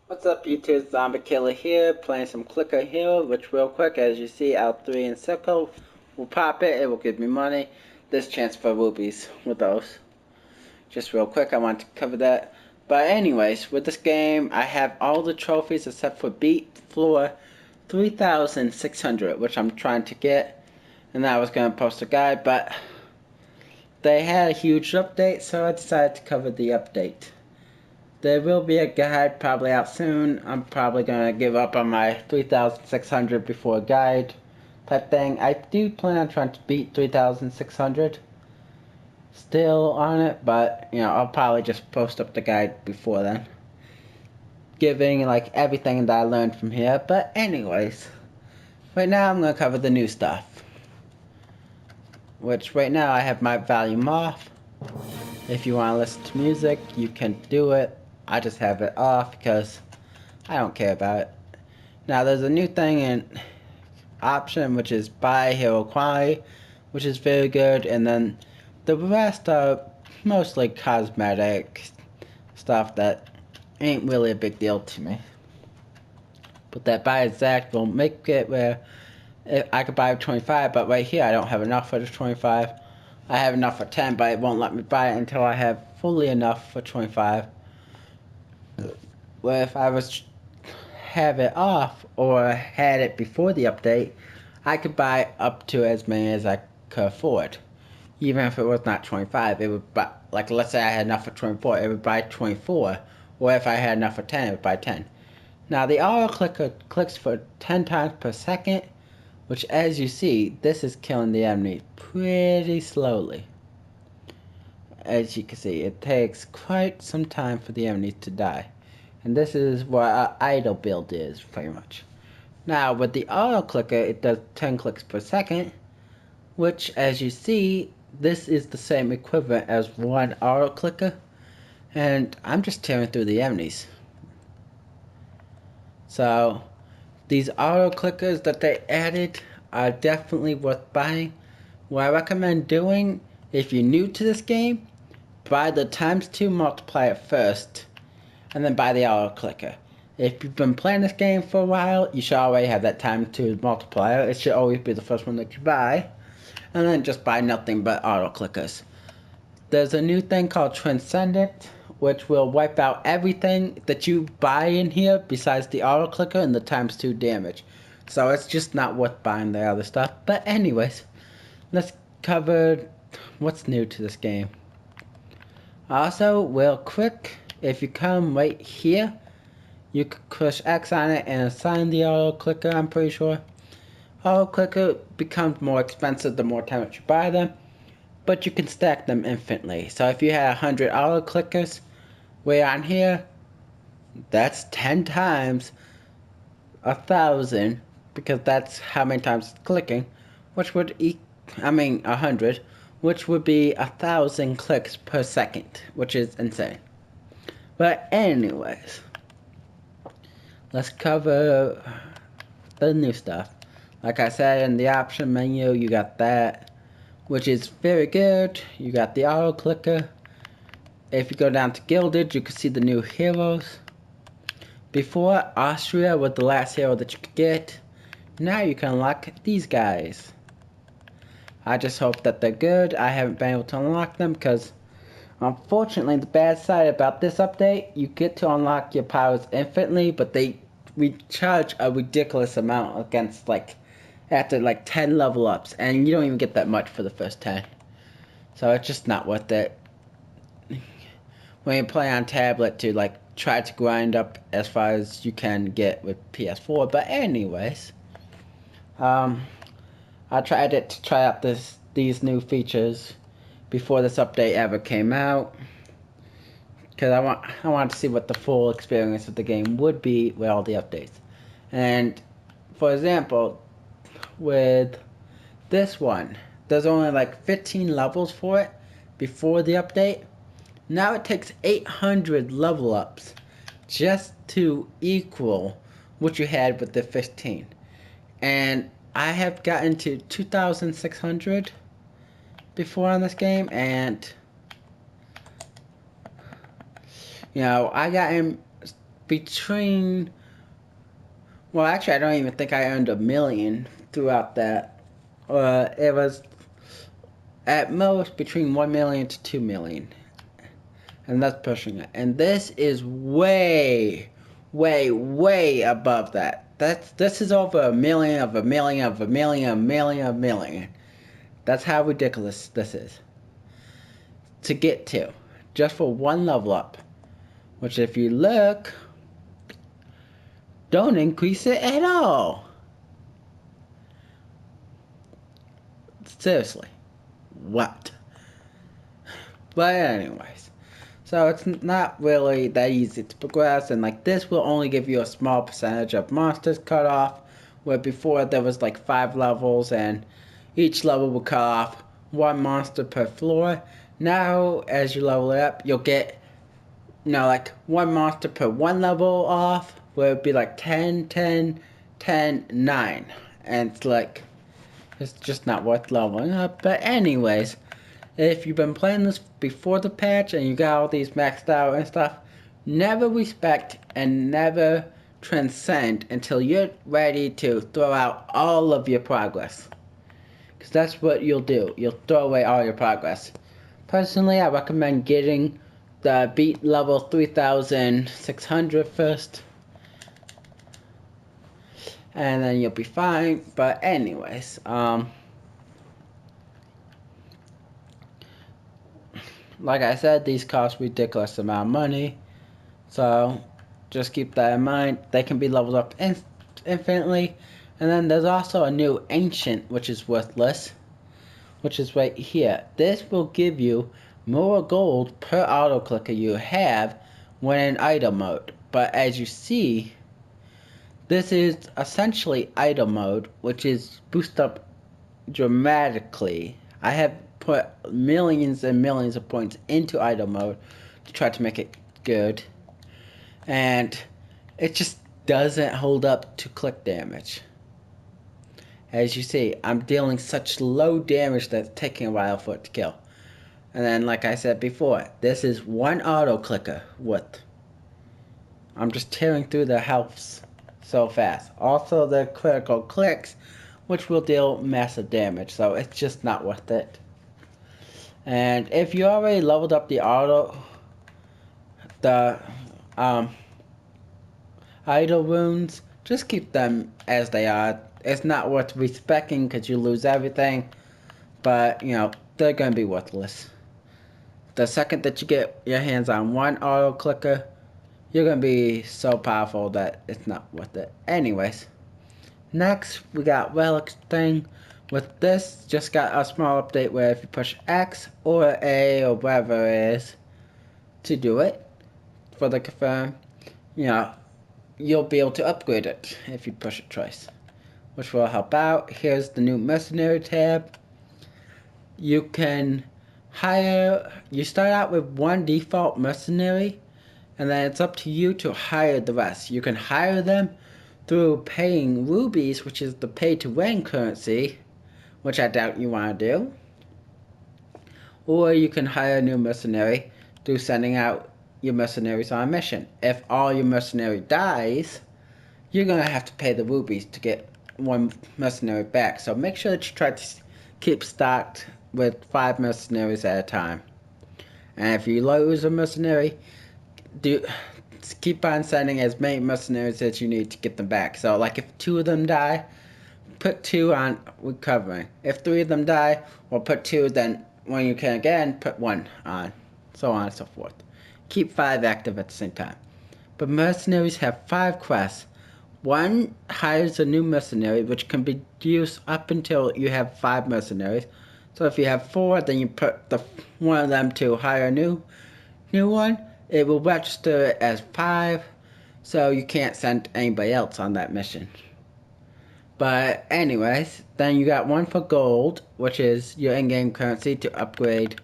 What's up YouTube, Zombie Killer here, playing some Clicker here, which real quick, as you see, L3 in circle, will pop it, it will give me money. There's chance for rupees with those. Just real quick, I want to cover that. But anyways, with this game, I have all the trophies except for Beat Floor 3,600, which I'm trying to get. And I was going to post a guide, but they had a huge update, so I decided to cover the update. There will be a guide probably out soon. I'm probably going to give up on my 3,600 before a guide type thing. I do plan on trying to beat 3,600 still on it, but I'll probably just post up the guide before then. Giving like everything that I learned from here. But anyways, right now I'm going to cover the new stuff. Which right now I have my volume off. If you want to listen to music, you can do it. I just have it off because I don't care about it. Now there's a new thing in option, which is buy hero quality, which is very good, and then the rest are mostly cosmetic stuff that ain't really a big deal to me. But that buy exact will make it where I could buy 25, but right here I don't have enough for the 25. I have enough for 10, but it won't let me buy it until I have fully enough for 25. Well, if I was have it off or had it before the update, I could buy up to as many as I could afford. Even if it was not 25, it would buy, like let's say I had enough for 24, it would buy 24. Or if I had enough for 10, it would buy 10. Now the auto clicker clicks for 10 times per second, which as you see, this is killing the enemy pretty slowly. As you can see, it takes quite some time for the enemy to die. And this is what our idle build is, pretty much. Now, with the auto clicker, it does 10 clicks per second, which, as you see, this is the same equivalent as one auto clicker. And I'm just tearing through the enemies. So, these auto clickers that they added are definitely worth buying. What I recommend doing, if you're new to this game, buy the ×2 multiplier first, and then buy the auto clicker. If you've been playing this game for a while, you should already have that ×2 multiplier. It should always be the first one that you buy. And then just buy nothing but auto clickers. There's a new thing called Transcendent, which will wipe out everything that you buy in here besides the auto clicker and the ×2 damage. So it's just not worth buying the other stuff. But anyways, let's cover what's new to this game. Also, real quick, if you come right here, you can push X on it and assign the auto clicker, I'm pretty sure. Auto clicker becomes more expensive the more times you buy them, but you can stack them infinitely. So if you had 100 auto clickers, way on here, that's 10 times 1,000, because that's how many times it's clicking, which would 100, which would be 1,000 clicks per second, which is insane. But anyways, let's cover the new stuff. Like I said, in the option menu, you got that, which is very good. You got the auto clicker. If you go down to Gilded, you can see the new heroes. Before, Austria was the last hero that you could get. Now you can unlock these guys. I just hope that they're good. I haven't been able to unlock them because, unfortunately, the bad side about this update, you get to unlock your powers infinitely, but they charge a ridiculous amount against after 10 level ups, and you don't even get that much for the first 10. So it's just not worth it when you play on tablet to try to grind up as far as you can get with PS4. But anyways, I tried it to try out these new features before this update ever came out, because I want to see what the full experience of the game would be with all the updates. And for example, with this one, there's only 15 levels for it before the update. Now it takes 800 level ups just to equal what you had with the 15. And I have gotten to 2,600 before on this game, and I got in between, well, actually, I don't even think I earned 1,000,000 throughout that. It was at most between 1,000,000 to 2,000,000. And that's pushing it. And this is way, way, way above that. This is over 1,000,000 of 1,000,000 of 1,000,000 of 1,000,000 of 1,000,000. That's how ridiculous this is to get to, just for one level up. Which, if you look, don't increase it at all. Seriously, what? But anyways, so it's not really that easy to progress, and like this will only give you a small percentage of monsters cut off, where before there was like 5 levels and each level will cut off 1 monster per floor. Now as you level it up, you'll get, like 1 monster per 1 level off, where it'd be like 10, 10, 10, 9. And it's like, it's just not worth leveling up. But anyways, if you've been playing this before the patch and you got all these maxed out and stuff, never respect and never transcend until you're ready to throw out all of your progress. Because that's what you'll do. You'll throw away all your progress. Personally, I recommend getting the beat level 3,600 first. And then you'll be fine. But anyways, like I said, these cost ridiculous amount of money. So just keep that in mind. They can be leveled up infinitely. And then there's also a new ancient, which is worthless, which is right here. This will give you more gold per auto clicker you have when in idle mode. But as you see, this is essentially idle mode, which is boosted up dramatically. I have put millions and millions of points into idle mode to try to make it good, and it just doesn't hold up to click damage. As you see, I'm dealing such low damage that it's taking a while for it to kill. And then, like I said before, this is 1 auto clicker with. I'm just tearing through the healths so fast. Also the critical clicks, which will deal massive damage, so it's just not worth it. And if you already leveled up the idle runes, just keep them as they are. It's not worth respecting because you lose everything, but they're gonna be worthless. The second that you get your hands on 1 auto clicker, you're gonna be so powerful that it's not worth it. Anyways, next we got relics thing. With this, just got a small update where if you push X or A or whatever it is to do it for the confirm, you'll be able to upgrade it if you push it twice, which will help out. Here's the new mercenary tab. You can hire, you start out with 1 default mercenary, and then it's up to you to hire the rest. You can hire them through paying rubies, which is the pay to win currency, which I doubt you want to do. Or you can hire a new mercenary through sending out your mercenaries on a mission. If all your mercenary dies, you're going to have to pay the rubies to get 1 mercenary back. So make sure that you try to keep stocked with 5 mercenaries at a time. And if you lose a mercenary, keep on sending as many mercenaries as you need to get them back. So like if 2 of them die, put 2 on recovering. If 3 of them die, well, put 2, then when you can again, put 1 on. So on and so forth. Keep 5 active at the same time. But mercenaries have 5 quests. 1 hires a new mercenary, which can be used up until you have 5 mercenaries. So if you have 4, then you put one of them to hire a new one. It will register it as 5, so you can't send anybody else on that mission. But anyways, then you got 1 for gold, which is your in-game currency to upgrade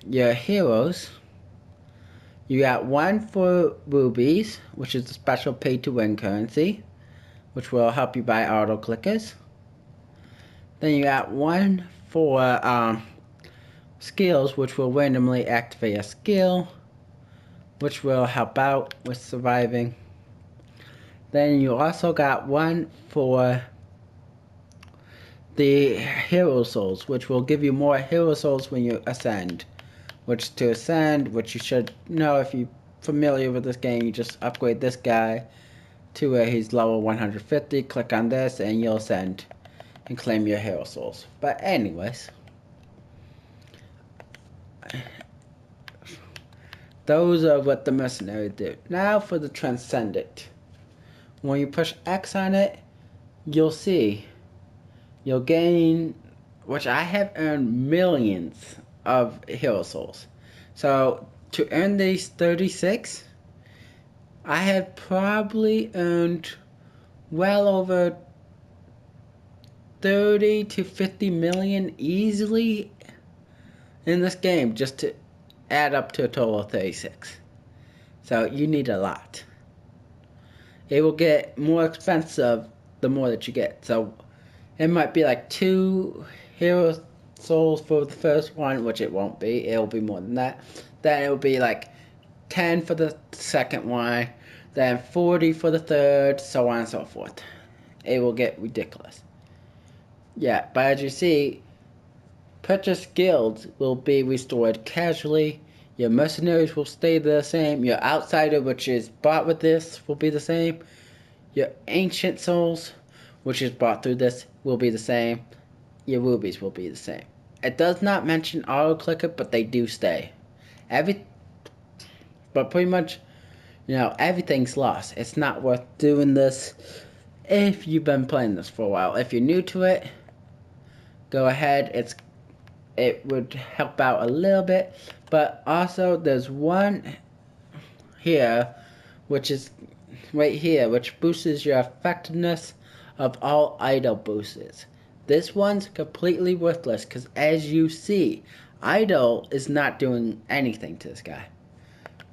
your heroes. You got 1 for rubies, which is the special pay-to-win currency, which will help you buy auto clickers. Then you got 1 for skills, which will randomly activate a skill. which will help out with surviving. Then you also got one for the hero souls, which will give you more hero souls when you ascend. Which to ascend, which you should know if you're familiar with this game, you just upgrade this guy to where he's level 150, click on this, and you'll ascend and claim your hero souls. But anyways, those are what the mercenaries do. Now for the transcendent. When you push X on it, you'll see you'll gain, which I have earned millions of hero souls. So to earn these 36, I have probably earned well over 30 to 50 million easily in this game just to add up to a total of 36. So you need a lot. It will get more expensive the more that you get. So it might be like 2 hero souls for the first one, which it won't be. It'll be more than that. Then it'll be like 10 for the second one, then 40 for the third, so on and so forth. It will get ridiculous. Yeah, but as you see, purchase guilds will be restored casually. Your mercenaries will stay the same. Your outsider, which is bought with this, will be the same. Your ancient souls, which is bought through this, will be the same. Your rubies will be the same. It does not mention auto clicker, but they do stay. But pretty much, everything's lost. It's not worth doing this if you've been playing this for a while. If you're new to it, go ahead. It would help out a little bit, but also there's one here, which is right here, which boosts your effectiveness of all idle boosts. This one's completely worthless because, as you see, idle is not doing anything to this guy.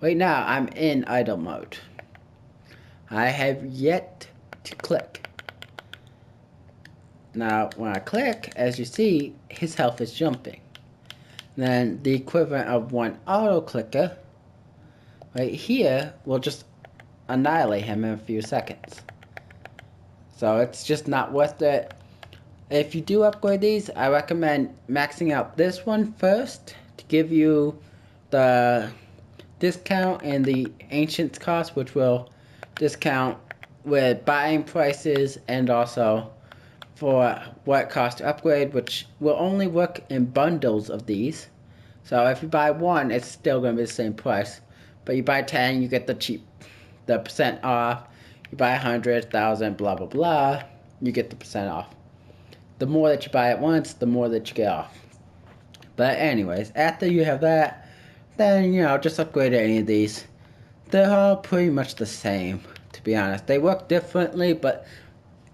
Right now, I'm in idle mode. I have yet to click. Now, when I click, as you see, his health is jumping. Then the equivalent of one auto clicker right here will just annihilate him in a few seconds. So it's just not worth it. If you do upgrade these, I recommend maxing out this one first to give you the discount and the ancient cost, which will discount with buying prices and also for what it costs to upgrade, which will only work in bundles of these. So if you buy one, it's still going to be the same price. But you buy 10, you get the percent off. You buy 100, 1,000, blah, blah, blah, you get the percent off. The more that you buy at once, the more that you get off. But anyways, after you have that, then, just upgrade any of these. They're all pretty much the same, to be honest. They work differently, but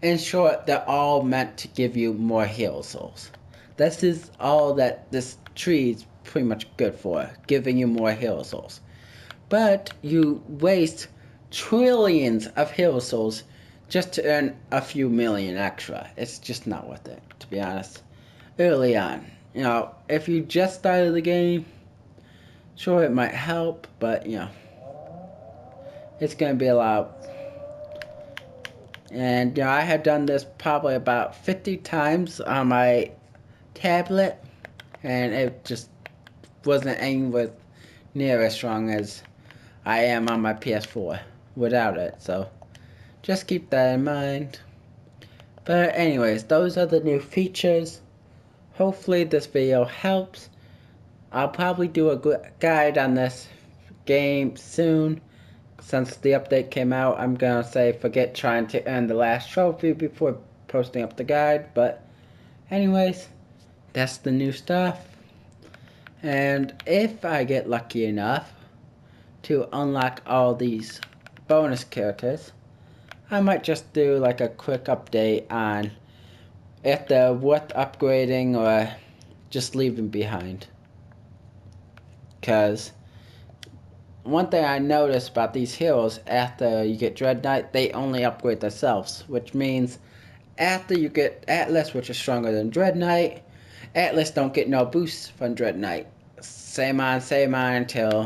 in short, they're all meant to give you more hero souls. This is all that this tree is pretty much good for, giving you more hero souls. But you waste trillions of hero souls just to earn a few million extra. It's just not worth it, to be honest. Early on, if you just started the game, sure, it might help, but, it's going to be a lot. And, I had done this probably about 50 times on my tablet, and it just wasn't anywhere near as strong as I am on my PS4 without it. So, just keep that in mind. But anyways, those are the new features. Hopefully this video helps. I'll probably do a good guide on this game soon. Since the update came out, I'm gonna say forget trying to earn the last trophy before posting up the guide. But anyways, that's the new stuff. And if I get lucky enough to unlock all these bonus characters, I might just do like a quick update on if they're worth upgrading or just leaving behind. Because one thing I noticed about these heroes, after you get Dread Knight, they only upgrade themselves. Which means after you get Atlas, which is stronger than Dread Knight, Atlas don't get no boosts from Dread Knight. Same on until